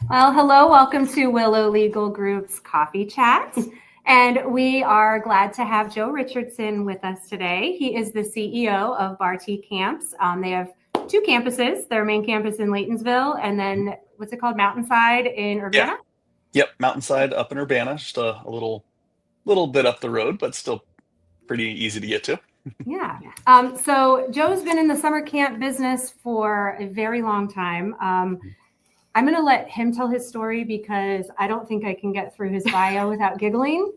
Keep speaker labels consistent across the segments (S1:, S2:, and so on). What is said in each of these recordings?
S1: Well, hello, welcome to Willow Legal Group's Coffee Chat. And we are glad to have Joe Richardson with us today. He is the CEO of Barty Camps. They have two campuses, their main campus in Laytonsville, and then what's it called, Mountainside in Urbana?
S2: Yep, Mountainside up in Urbana, just a little bit up the road, but still pretty easy to get to.
S1: Yeah. So Joe's been in the summer camp business for a very long time. I'm going to let him tell his story because I don't think I can get through his bio without giggling.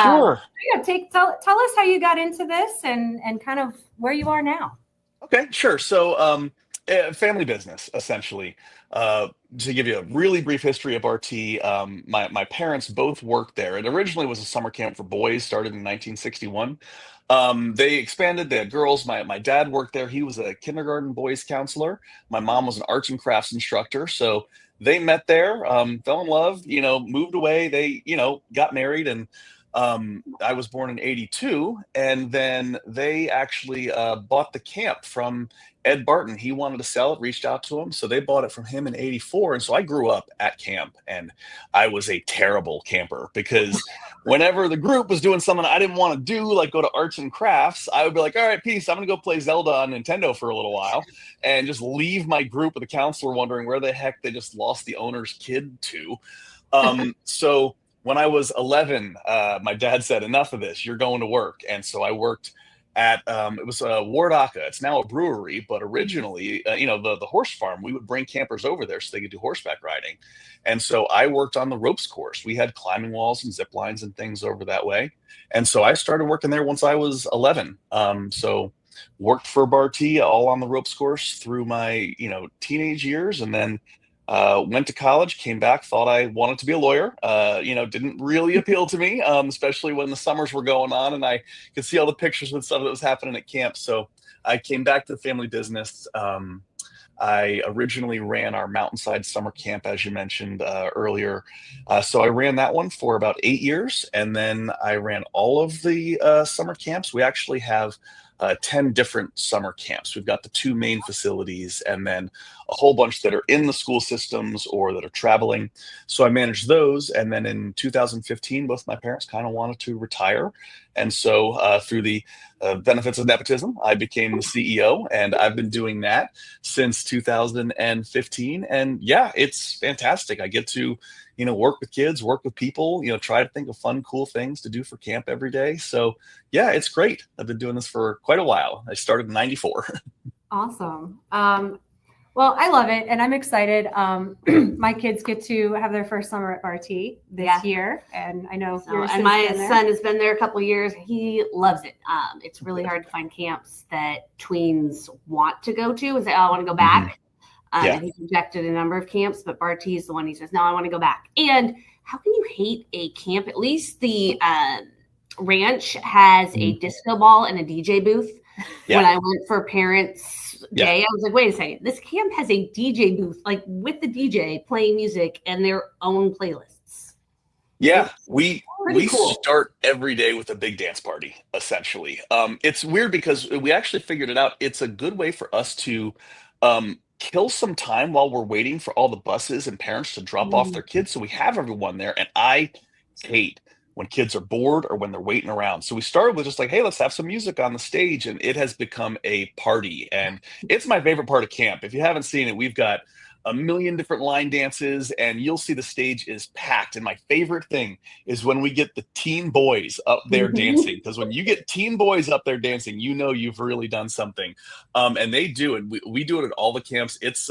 S2: Sure.
S1: Tell us how you got into this and kind of where you are now.
S2: Okay, sure. So, family business, essentially. To give you a really brief history of RT, my parents both worked there. It originally was a summer camp for boys, started in 1961. They expanded, they had girls. My dad worked there. He was a kindergarten boys counselor. My mom was an arts and crafts instructor. So they met there, fell in love, moved away. They, got married, and I was born in 82, and then they actually bought the camp from Ed Barton. He wanted to sell it, reached out to him, so they bought it from him in 84. And so I grew up at camp, and I was a terrible camper because whenever the group was doing something I didn't want to do, like go to arts and crafts, I would be like, all right, peace, I'm going to go play Zelda on Nintendo for a little while and just leave my group with the counselor wondering where the heck they just lost the owner's kid to. So when I was 11, my dad said, enough of this, you're going to work. And so I worked at, it was Wardaka. It's now a brewery, but originally, the horse farm, we would bring campers over there so they could do horseback riding. And so I worked on the ropes course. We had climbing walls and zip lines and things over that way. And so I started working there once I was 11. So worked for Barty all on the ropes course through my, teenage years. And then went to college, came back, thought I wanted to be a lawyer. Didn't really appeal to me, especially when the summers were going on and I could see all the pictures and stuff that was happening at camp. So I came back to the family business. I originally ran our Mountainside summer camp, as you mentioned earlier. So I ran that one for about 8 years, and then I ran all of the summer camps. We actually have 10 different summer camps. We've got the two main facilities and then a whole bunch that are in the school systems or that are traveling. So I managed those. And then in 2015, both my parents kind of wanted to retire. And so through the benefits of nepotism, I became the CEO, and I've been doing that since 2015. And yeah, it's fantastic. I get to work with kids, work with people, try to think of fun, cool things to do for camp every day. So yeah, it's great. I've been doing this for quite a while. I started in 94.
S1: Awesome. Well, I love it, and I'm excited. My kids get to have their first summer at Barty this year, and I know
S3: and my son has been there a couple of years. He loves it. It's really hard to find camps that tweens want to go to and say, "Oh, I want to go back." And he's rejected a number of camps, but Barty's the one he says, "No, I want to go back." And how can you hate a camp? At least the ranch has a disco ball and a DJ booth. Yeah. When I went for Parents' Day, I was like, wait a second. This camp has a DJ booth, like with the DJ playing music and their own playlists.
S2: Yeah, we cool. Start every day with a big dance party, essentially. It's weird because we actually figured it out. It's a good way for us to kill some time while we're waiting for all the buses and parents to drop off their kids. So we have everyone there. And I hate when kids are bored or when they're waiting around. So we started with just like, hey, let's have some music on the stage. And it has become a party. And it's my favorite part of camp. If you haven't seen it, we've got a million different line dances, and you'll see the stage is packed. And my favorite thing is when we get the teen boys up there dancing, because when you get teen boys up there dancing, you've really done something. And they do it. We do it at all the camps. It's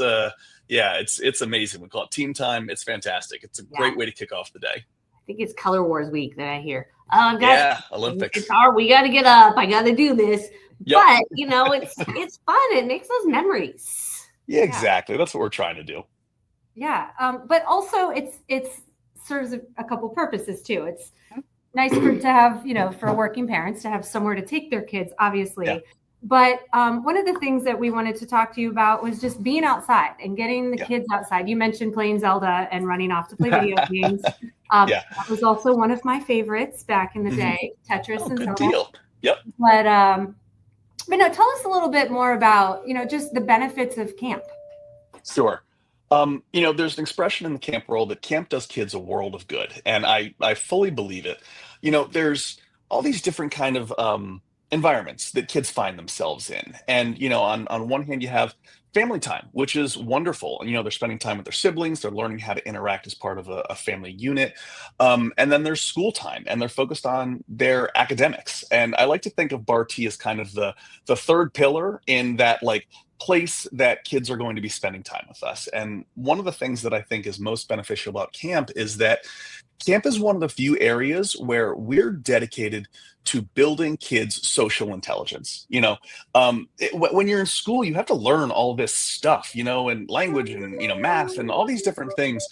S2: it's amazing. We call it team time. It's fantastic. It's a great way to kick off the day.
S3: I think it's Color Wars week that I hear.
S2: Olympics.
S3: We got to get up. I got to do this. Yep. But it's fun. It makes those memories.
S2: Yeah, exactly. That's what we're trying to do.
S1: Yeah. But also it's serves a couple purposes too. It's nice to have, for working parents to have somewhere to take their kids, obviously. Yeah. But one of the things that we wanted to talk to you about was just being outside and getting the kids outside. You mentioned playing Zelda and running off to play video games. That was also one of my favorites back in the day, Tetris and Zelda.
S2: Good deal. Yep.
S1: But no, tell us a little bit more about, just the benefits of camp.
S2: Sure. There's an expression in the camp world that camp does kids a world of good, and I fully believe it. There's all these different kind of environments that kids find themselves in, and on one hand you have family time, which is wonderful. They're spending time with their siblings, they're learning how to interact as part of a family unit, and then there's school time, and they're focused on their academics. And I like to think of Barty as kind of the third pillar in that like place that kids are going to be spending time with us. And one of the things that I think is most beneficial about camp is that camp is one of the few areas where we're dedicated to building kids' social intelligence. When you're in school, you have to learn all this stuff, and language and, math and all these different things.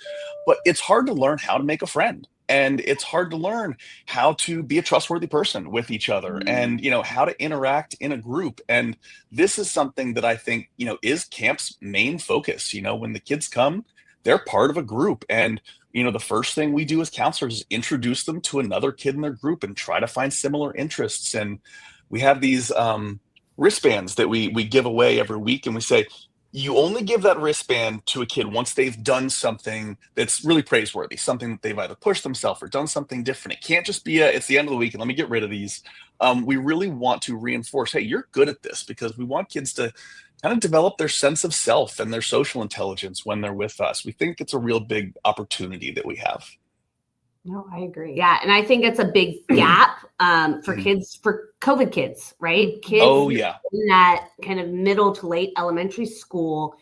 S2: But it's hard to learn how to make a friend. And it's hard to learn how to be a trustworthy person with each other and, how to interact in a group. And this is something that I think, is camp's main focus. When the kids come, they're part of a group. And the first thing we do as counselors is introduce them to another kid in their group and try to find similar interests. And we have these wristbands that we give away every week, and we say, you only give that wristband to a kid once they've done something that's really praiseworthy, something that they've either pushed themselves or done something different. It can't just be it's the end of the week and let me get rid of these. We really want to reinforce, hey, you're good at this, because we want kids to kind of develop their sense of self and their social intelligence when they're with us. We think it's a real big opportunity that we have.
S1: No, I agree.
S3: Yeah. And I think it's a big gap for kids, for COVID kids, right? Kids in that kind of middle to late elementary school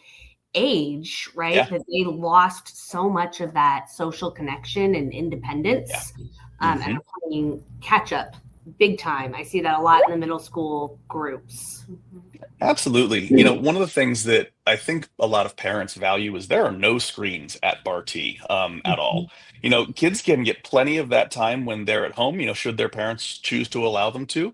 S3: age, right?
S2: Yeah.
S3: That they lost so much of that social connection and independence and are playing catch up big time. I see that a lot in the middle school groups.
S2: Absolutely. One of the things that I think a lot of parents value is there are no screens at Barty at all. Kids can get plenty of that time when they're at home, should their parents choose to allow them to.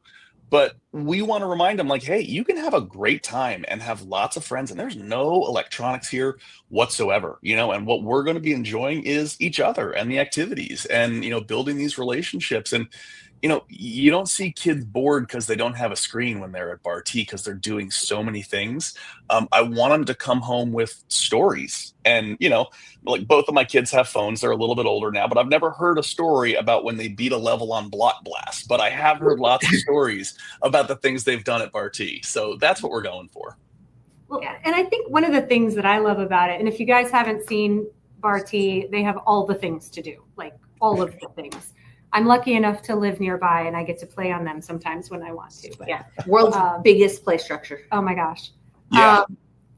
S2: But we want to remind them, like, hey, you can have a great time and have lots of friends, and there's no electronics here whatsoever, and what we're going to be enjoying is each other and the activities and, building these relationships. And you don't see kids bored because they don't have a screen when they're at Barty, because they're doing so many things. I want them to come home with stories. And, like both of my kids have phones. They're a little bit older now, but I've never heard a story about when they beat a level on Block Blast. But I have heard lots of stories about the things they've done at Barty. So that's what we're going for.
S1: Well, and I think one of the things that I love about it, and if you guys haven't seen Barty, they have all the things to do, like all of the things. I'm lucky enough to live nearby, and I get to play on them sometimes when I want to. But,
S3: world's biggest play structure.
S1: Oh my gosh.
S2: Yeah.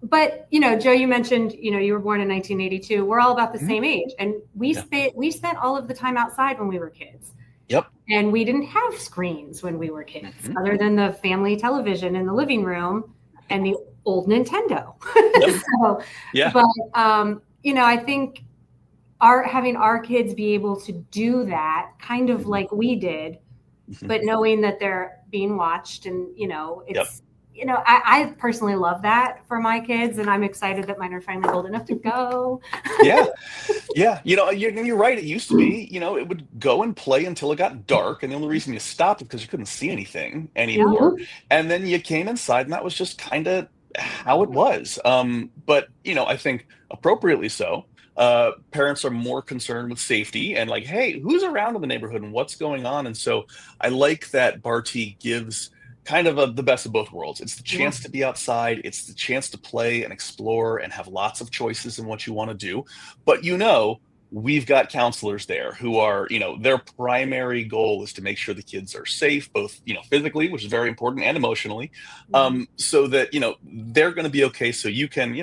S1: But Joe, you mentioned you were born in 1982. We're all about the same age, and we spent all of the time outside when we were kids.
S2: Yep.
S1: And we didn't have screens when we were kids, other than the family television in the living room and the old Nintendo.
S2: Yep.
S1: So,
S2: yeah.
S1: But I think having our kids be able to do that kind of like we did, but knowing that they're being watched, and it's I personally love that for my kids, and I'm excited that mine are finally old enough to go.
S2: Yeah. You're right. It used to be, it would go and play until it got dark, and the only reason you stopped is because you couldn't see anything anymore. And then you came inside, and that was just kind of how it was. But I think appropriately so. Parents are more concerned with safety and like, hey, who's around in the neighborhood and what's going on? And so I like that Barty gives kind of the best of both worlds. It's the chance to be outside. It's the chance to play and explore and have lots of choices in what you want to do. But we've got counselors there who are, their primary goal is to make sure the kids are safe, both, physically, which is very important, and emotionally, so that, they're going to be okay. So you can,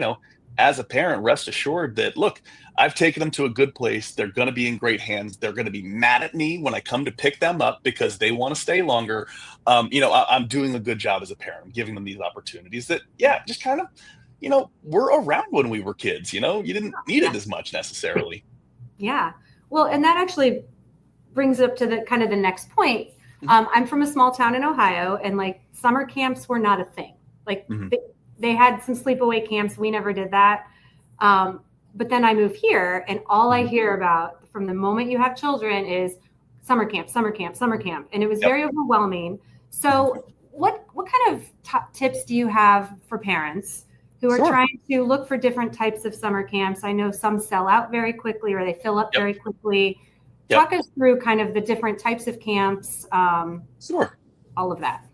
S2: as a parent, rest assured that, look, I've taken them to a good place. They're going to be in great hands. They're going to be mad at me when I come to pick them up because they want to stay longer. I'm doing a good job as a parent. I'm giving them these opportunities that, just kind of, were around when we were kids. You didn't need it as much necessarily. Yeah.
S1: Well, and that actually brings up to the kind of the next point. I'm from a small town in Ohio, and like summer camps were not a thing. Like they had some sleepaway camps. We never did that. But then I moved here, and all I hear about from the moment you have children is summer camp, summer camp, summer camp. And it was very overwhelming. So what kind of top tips do you have for parents who are
S2: Sure.
S1: trying to look for different types of summer camps. I know some sell out very quickly or they fill up very quickly. Talk us through kind of the different types of camps,
S2: Sure.
S1: all of that.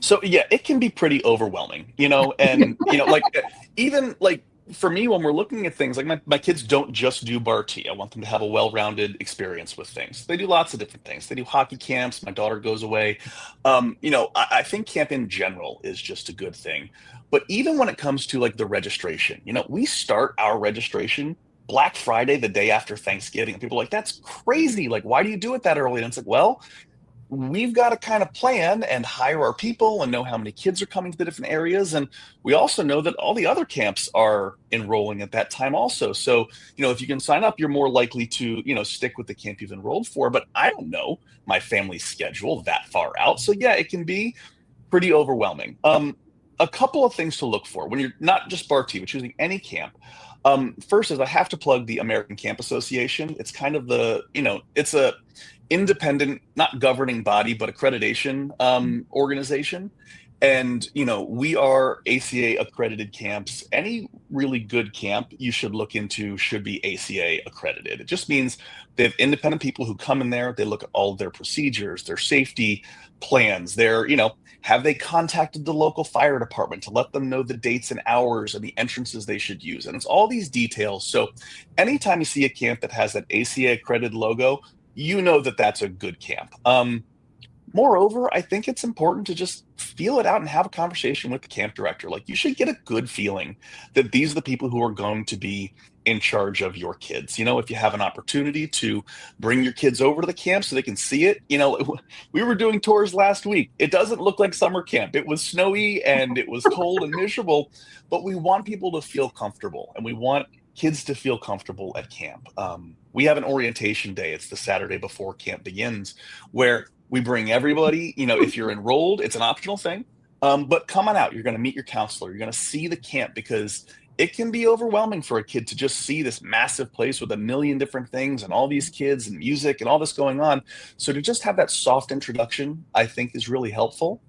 S2: So yeah, it can be pretty overwhelming, and like even like for me when we're looking at things like my kids don't just do bar tea. I want them to have a well-rounded experience with things. They do lots of different things. They do hockey camps. My daughter goes away. I think camp in general is just a good thing. But even when it comes to like the registration, we start our registration Black Friday, the day after Thanksgiving. And people are like, that's crazy. Like, why do you do it that early? And it's like, well, we've got to kind of plan and hire our people and know how many kids are coming to the different areas. And we also know that all the other camps are enrolling at that time also. So, if you can sign up, you're more likely to, stick with the camp you've enrolled for. But I don't know my family's schedule that far out. So yeah, it can be pretty overwhelming. A couple of things to look for when you're not just bar tea, but choosing any camp. First is I have to plug the American Camp Association. It's kind of it's a independent, not governing body, but accreditation organization. And, we are ACA accredited camps. Any really good camp you should look into should be ACA accredited. It just means they have independent people who come in there. They look at all of their procedures, their safety plans, have they contacted the local fire department to let them know the dates and hours and the entrances they should use? And it's all these details. So anytime you see a camp that has that ACA accredited logo, that that's a good camp. Moreover, I think it's important to just feel it out and have a conversation with the camp director. Like, you should get a good feeling that these are the people who are going to be in charge of your kids. If you have an opportunity to bring your kids over to the camp so they can see it, we were doing tours last week. It doesn't look like summer camp. It was snowy and it was cold and miserable, but we want people to feel comfortable and we want kids to feel comfortable at camp. We have an orientation day. It's the Saturday before camp begins, where we bring everybody. If you're enrolled, it's an optional thing, but come on out. You're going to meet your counselor. You're going to see the camp, because it can be overwhelming for a kid to just see this massive place with a million different things and all these kids and music and all this going on. So to just have that soft introduction, I think, is really helpful.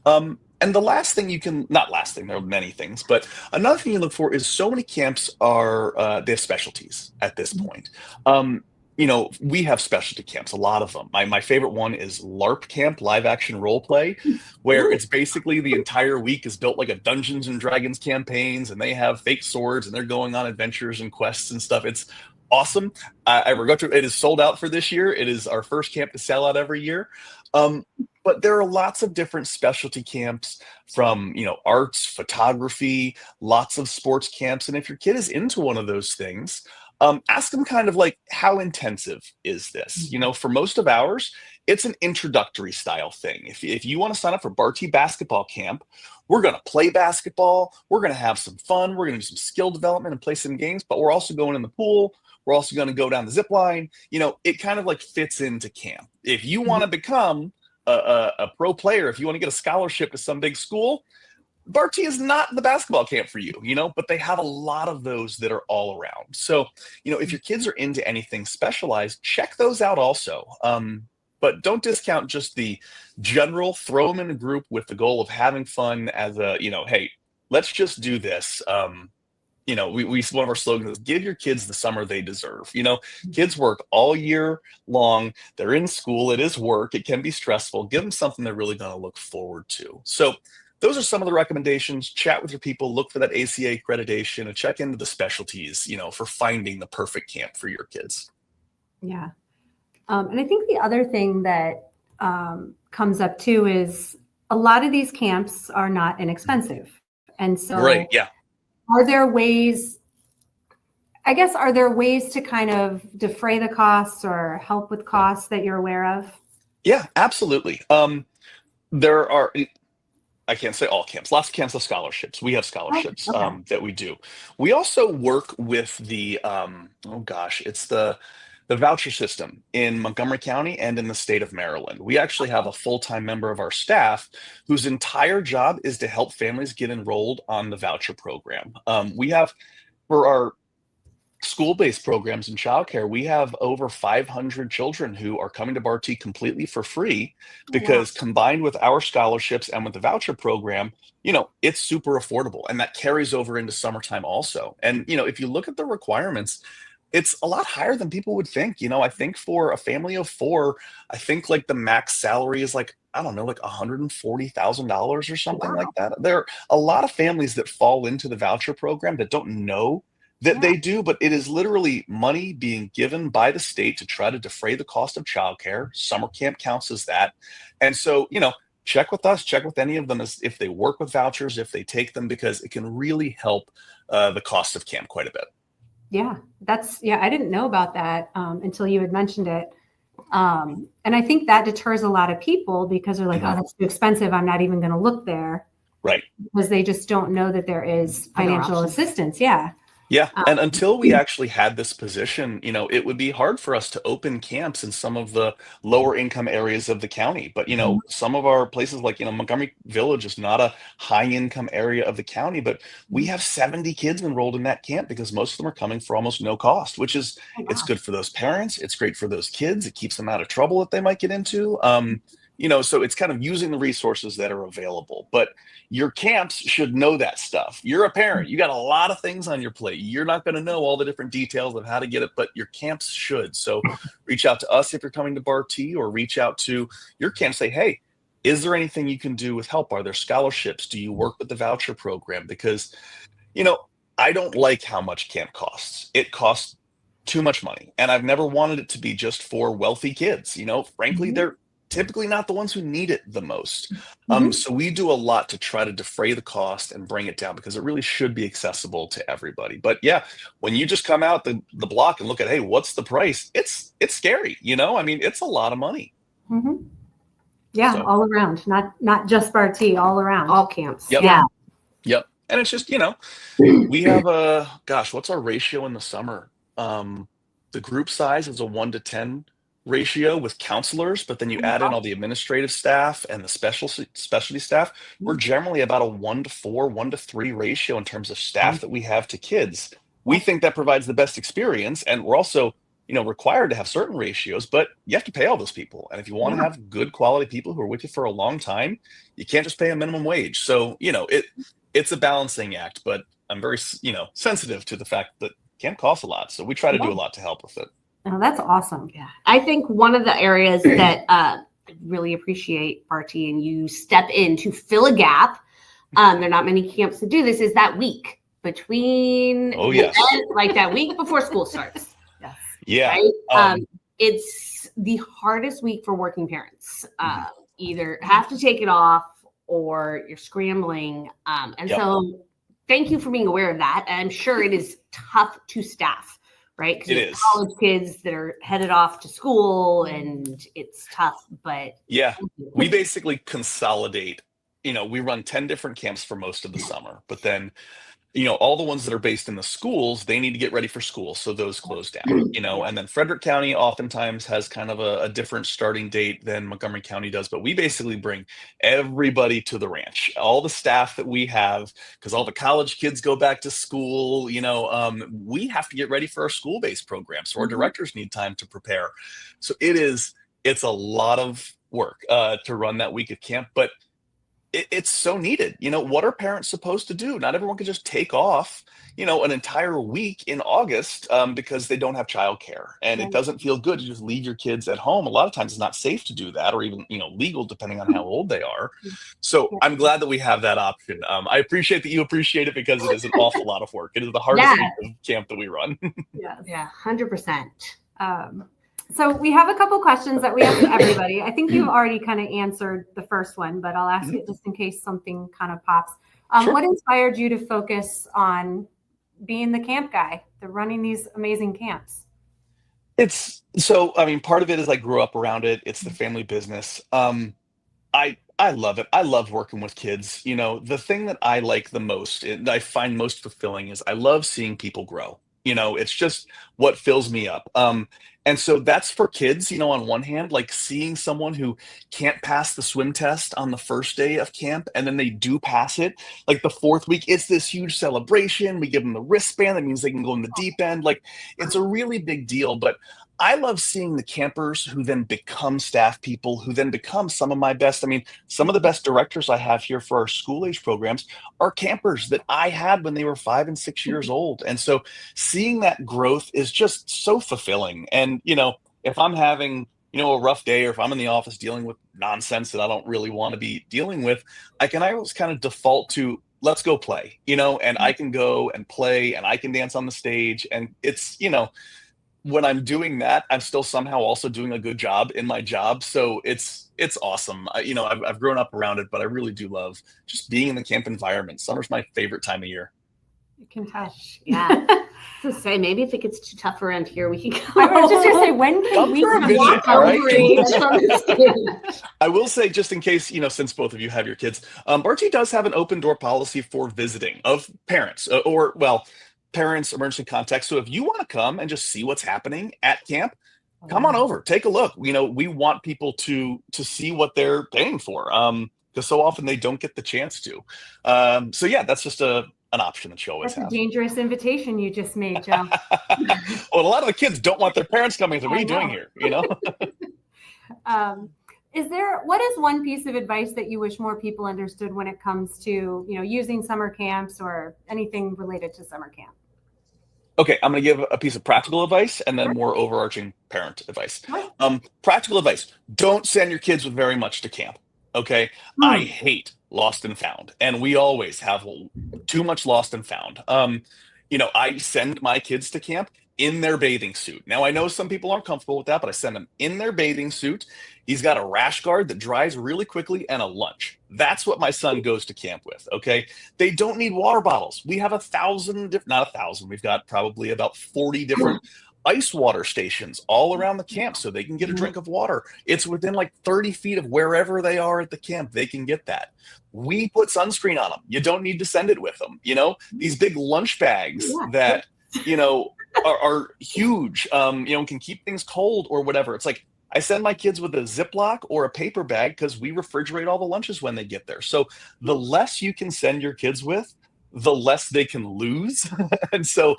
S2: And the last thing not last thing, there are many things, but another thing you look for is so many camps they have specialties at this point. We have specialty camps, a lot of them. My favorite one is LARP camp, live action role play, where it's basically the entire week is built like a Dungeons and Dragons campaigns, and they have fake swords and they're going on adventures and quests and stuff. It's awesome. I regret to, it is sold out for this year. It is our first camp to sell out every year. But there are lots of different specialty camps from, arts, photography, lots of sports camps. And if your kid is into one of those things, ask them kind of like, how intensive is this? For most of ours, it's an introductory style thing. If you want to sign up for Bar T basketball camp, we're going to play basketball. We're going to have some fun. We're going to do some skill development and play some games, but we're also going in the pool. We're also going to go down the zip line. It kind of like fits into camp. If you want to become a pro player, if you want to get a scholarship to some big school, Bar T is not the basketball camp for you, but they have a lot of those that are all around. So, if your kids are into anything specialized, check those out also. But don't discount just the general, throw them in a group with the goal of having fun as hey, let's just do this. One of our slogans is give your kids the summer they deserve. Kids work all year long. They're in school. It is work. It can be stressful. Give them something they're really going to look forward to. So those are some of the recommendations. Chat with your people, look for that ACA accreditation, and check into the specialties, for finding the perfect camp for your kids.
S1: Yeah. And I think the other thing that comes up too is a lot of these camps are not inexpensive. And so
S2: right, yeah.
S1: Are there ways to kind of defray the costs or help with costs that you're aware of?
S2: Yeah, absolutely. There are, I can't say all camps, lots of camps have scholarships. We have scholarships that we do. We also work with the, it's the voucher system in Montgomery County and in the state of Maryland. We actually have a full-time member of our staff whose entire job is to help families get enrolled on the voucher program. We have, for our school-based programs in childcare, we have over 500 children who are coming to Barty completely for free
S1: Oh, wow.
S2: because combined with our scholarships and with the voucher program, it's super affordable. And that carries over into summertime also. And, if you look at the requirements, it's a lot higher than people would think. I think for a family of four, I think like the max salary is like, I don't know, like $140,000 or something like
S1: Wow.
S2: that. There are a lot of families that fall into the voucher program that don't know that
S1: Yeah.
S2: they do, but it is literally money being given by the state to try to defray the cost of childcare. Summer camp counts as that. And so, check with us, check with any of them as if they work with vouchers, if they take them, because it can really help the cost of camp quite a bit.
S1: Yeah, I didn't know about that until you had mentioned it. And I think that deters a lot of people because they're like, oh, that's too expensive. I'm not even going to look there.
S2: Right.
S1: Because they just don't know that there is financial assistance. Yeah.
S2: Yeah. And until we actually had this position, it would be hard for us to open camps in some of the lower income areas of the county. But, some of our places like, Montgomery Village is not a high income area of the county, but we have 70 kids enrolled in that camp because most of them are coming for almost no cost, which is, it's good for those parents. It's great for those kids. It keeps them out of trouble that they might get into. So it's kind of using the resources that are available, but your camps should know that stuff. You're a parent, you got a lot of things on your plate. You're not going to know all the different details of how to get it, but your camps should. So reach out to us if you're coming to Barty, or reach out to your camp, say, hey, is there anything you can do with help? Are there scholarships? Do you work with the voucher program? Because, I don't like how much camp costs. It costs too much money. And I've never wanted it to be just for wealthy kids. Frankly, they're typically not the ones who need it the most. So we do a lot to try to defray the cost and bring it down because it really should be accessible to everybody. But yeah, when you just come out the block and look at, hey, what's the price? It's scary. It's a lot of money.
S1: Mm-hmm. Yeah. So, all around, not just Barty, all around.
S3: All camps.
S2: Yep.
S3: Yeah.
S2: Yep. And it's just, we have what's our ratio in the summer? The group size is a 1-to-10 ratio with counselors, but then you add in all the administrative staff and the specialty staff. We're generally about a 1-to-4, 1-to-3 ratio in terms of staff that we have to kids. We think that provides the best experience, and we're also, required to have certain ratios, but you have to pay all those people. And if you want to have good quality people who are with you for a long time, you can't just pay a minimum wage. So, it's a balancing act, but I'm very, sensitive to the fact that camp costs a lot. So we try to do a lot to help with it.
S1: Oh, that's awesome.
S3: Yeah. I think one of the areas that I really appreciate, Barty, and you step in to fill a gap, there are not many camps that do this, is that week between, like that week before school starts.
S1: Yes.
S3: Yeah. Right? It's the hardest week for working parents. Either have to take it off or you're scrambling. So thank you for being aware of that. I'm sure it is tough to staff. Right? Because it's college kids that are headed off to school and it's tough, but
S2: yeah, we basically consolidate, we run 10 different camps for most of the summer, but then, all the ones that are based in the schools, they need to get ready for school. So those close down, and then Frederick County oftentimes has kind of a different starting date than Montgomery County does. But we basically bring everybody to the ranch, all the staff that we have, because all the college kids go back to school, we have to get ready for our school-based program. So our directors need time to prepare. So it's a lot of work to run that week of camp, but it's so needed. What are parents supposed to do? Not everyone can just take off, an entire week in August because they don't have childcare, and it doesn't feel good to just leave your kids at home. A lot of times it's not safe to do that, or even, legal, depending on how old they are. So I'm glad that we have that option. I appreciate that you appreciate it because it is an awful lot of work. It is the hardest week of camp that we run.
S3: Yeah, 100%.
S1: So we have a couple questions that we ask everybody. I think you've already kind of answered the first one, but I'll ask it just in case something kind of pops.
S2: Sure.
S1: What inspired you to focus on being the camp guy, running these amazing camps?
S2: Part of it is I grew up around it. It's the family business. I love it. I love working with kids. The thing that I like the most, and I find most fulfilling, is I love seeing people grow. It's just what fills me up. And so that's for kids, on one hand, like seeing someone who can't pass the swim test on the first day of camp and then they do pass it, like the fourth week, it's this huge celebration. We give them the wristband. That means they can go in the deep end. Like it's a really big deal. But I love seeing the campers who then become staff people, who then become some of my best. I mean, some of the best directors I have here for our school age programs are campers that I had when they were 5 and 6 years old. And so seeing that growth is just so fulfilling. And, if I'm having, a rough day, or if I'm in the office dealing with nonsense that I don't really want to be dealing with, I always kind of default to, let's go play, and I can go and play and I can dance on the stage. And it's, when I'm doing that, I'm still somehow also doing a good job in my job. So it's awesome. I've grown up around it, but I really do love just being in the camp environment. Summer's my favorite time of year.
S1: You can tell.
S3: Yeah. To say, maybe if it gets too tough around here, we can go.
S1: I was just going to say, when can we
S2: for a
S1: come
S2: visit,
S1: back?
S2: all right?
S3: I
S2: I will say, just in case, since both of you have your kids, RT does have an open door policy for visiting of parents parents, emergency contacts. So if you want to come and just see what's happening at camp, come on over, take a look. We want people to see what they're paying for, because so often they don't get the chance to. So yeah, that's just an option that you always have.
S1: That's a dangerous invitation you just made, Joe.
S2: Well, a lot of the kids don't want their parents coming. So what are you doing here?
S1: What is one piece of advice that you wish more people understood when it comes to, using summer camps or anything related to summer camp?
S2: Okay, I'm going to give a piece of practical advice and then more overarching parent advice. Practical advice: don't send your kids with very much to camp. Okay, I hate lost and found, and we always have too much lost and found. I send my kids to camp in their bathing suit. Now, I know some people aren't comfortable with that, but I send them in their bathing suit. He's got a rash guard that dries really quickly and a lunch. That's what my son goes to camp with, okay? They don't need water bottles. We have not 1,000. We've got probably about 40 different ice water stations all around the camp so they can get a drink of water. It's within like 30 feet of wherever they are at the camp. They can get that. We put sunscreen on them. You don't need to send it with them. These big lunch bags that, are huge, can keep things cold or whatever. It's like, I send my kids with a Ziploc or a paper bag because we refrigerate all the lunches when they get there. So the less you can send your kids with, the less they can lose. And so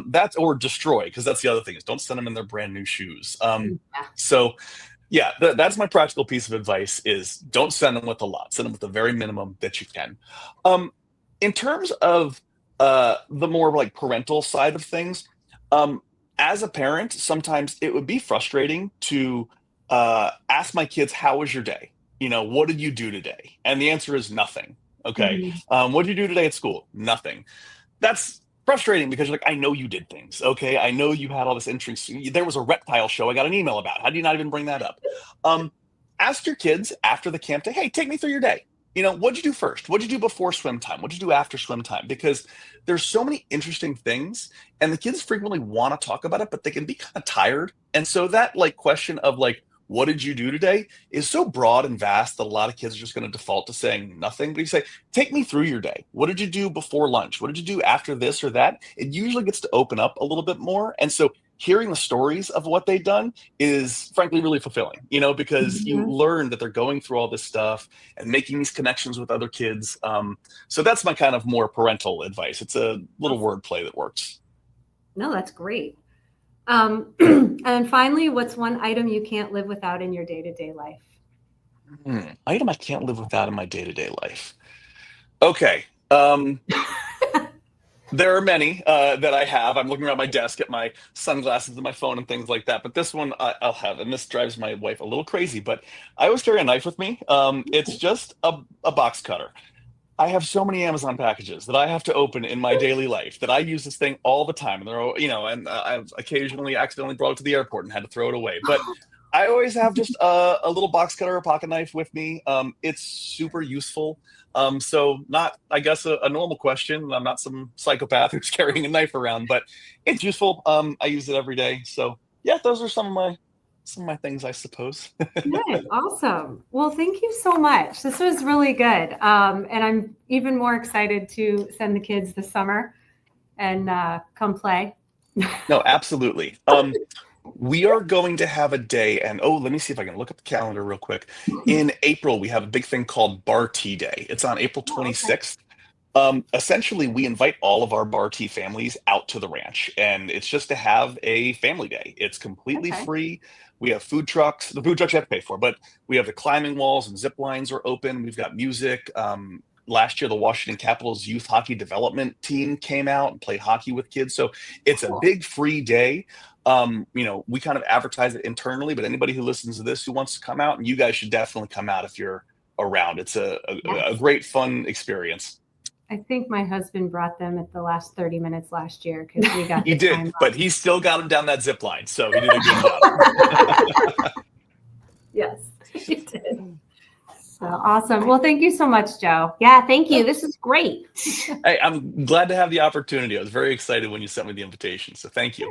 S2: that's, or destroy, because that's the other thing, is don't send them in their brand new shoes. So yeah, that's my practical piece of advice, is don't send them with a lot. Send them with the very minimum that you can. In terms of the more like parental side of things, as a parent, sometimes it would be frustrating to ask my kids, how was your day? What did you do today? And the answer is nothing. Okay. What did you do today at school? Nothing. That's frustrating because you're like, I know you did things. Okay. I know you had all this interest. There was a reptile show I got an email about. How do you not even bring that up? Ask your kids after the camp day, hey, take me through your day. What'd you do first? What'd you do before swim time? What'd you do after swim time? Because there's so many interesting things, and the kids frequently want to talk about it, but they can be kind of tired. And so that question of what did you do today is so broad and vast that a lot of kids are just going to default to saying nothing. But you say, take me through your day. What did you do before lunch? What did you do after this or that? It usually gets to open up a little bit more. And so hearing the stories of what they've done is frankly really fulfilling, because you learn that they're going through all this stuff and making these connections with other kids. So that's my kind of more parental advice. It's a little wordplay that works.
S1: No, that's great. And finally, what's one item you can't live without in your day-to-day life?
S2: Item I can't live without in my day-to-day life. Okay. There are many that I have. I'm looking around my desk at my sunglasses and my phone and things like that. But this one I'll have, and this drives my wife a little crazy. But I always carry a knife with me. It's just a box cutter. I have so many Amazon packages that I have to open in my daily life that I use this thing all the time. And they're, I've occasionally accidentally brought it to the airport and had to throw it away. But I always have just a little box cutter or pocket knife with me. It's super useful. So not, I guess, a normal question. I'm not some psychopath who's carrying a knife around, but it's useful. I use it every day. So yeah, those are some of my things, I suppose.
S1: Good. Awesome. Well, thank you so much. This was really good. And I'm even more excited to send the kids this summer and come play.
S2: No, absolutely. We are going to have a day, and let me see if I can look up the calendar real quick. In April, we have a big thing called Bar Tea Day. It's on April
S1: Oh, okay.
S2: 26th. Essentially, we invite all of our Bar Tea families out to the ranch, and it's just to have a family day. It's completely
S1: Okay.
S2: free. We have food trucks. The food trucks you have to pay for, but we have the climbing walls and zip lines are open. We've got music. Last year, the Washington Capitals youth hockey development team came out and played hockey with kids. So it's a
S1: Cool.
S2: big free day. We kind of advertise it internally, but anybody who listens to this who wants to come out, and you guys should definitely come out if you're around. It's a
S3: Yes.
S2: great, fun experience.
S1: I think my husband brought them at the last 30 minutes last year because we got
S2: He
S1: the time
S2: did,
S1: off.
S2: but he still got him down that zip line, so he did a good job.
S1: Yes, he did. So awesome. Well, thank you so much, Joe.
S3: Yeah, thank you. This is great.
S2: Hey, I'm glad to have the opportunity. I was very excited when you sent me the invitation, so thank you.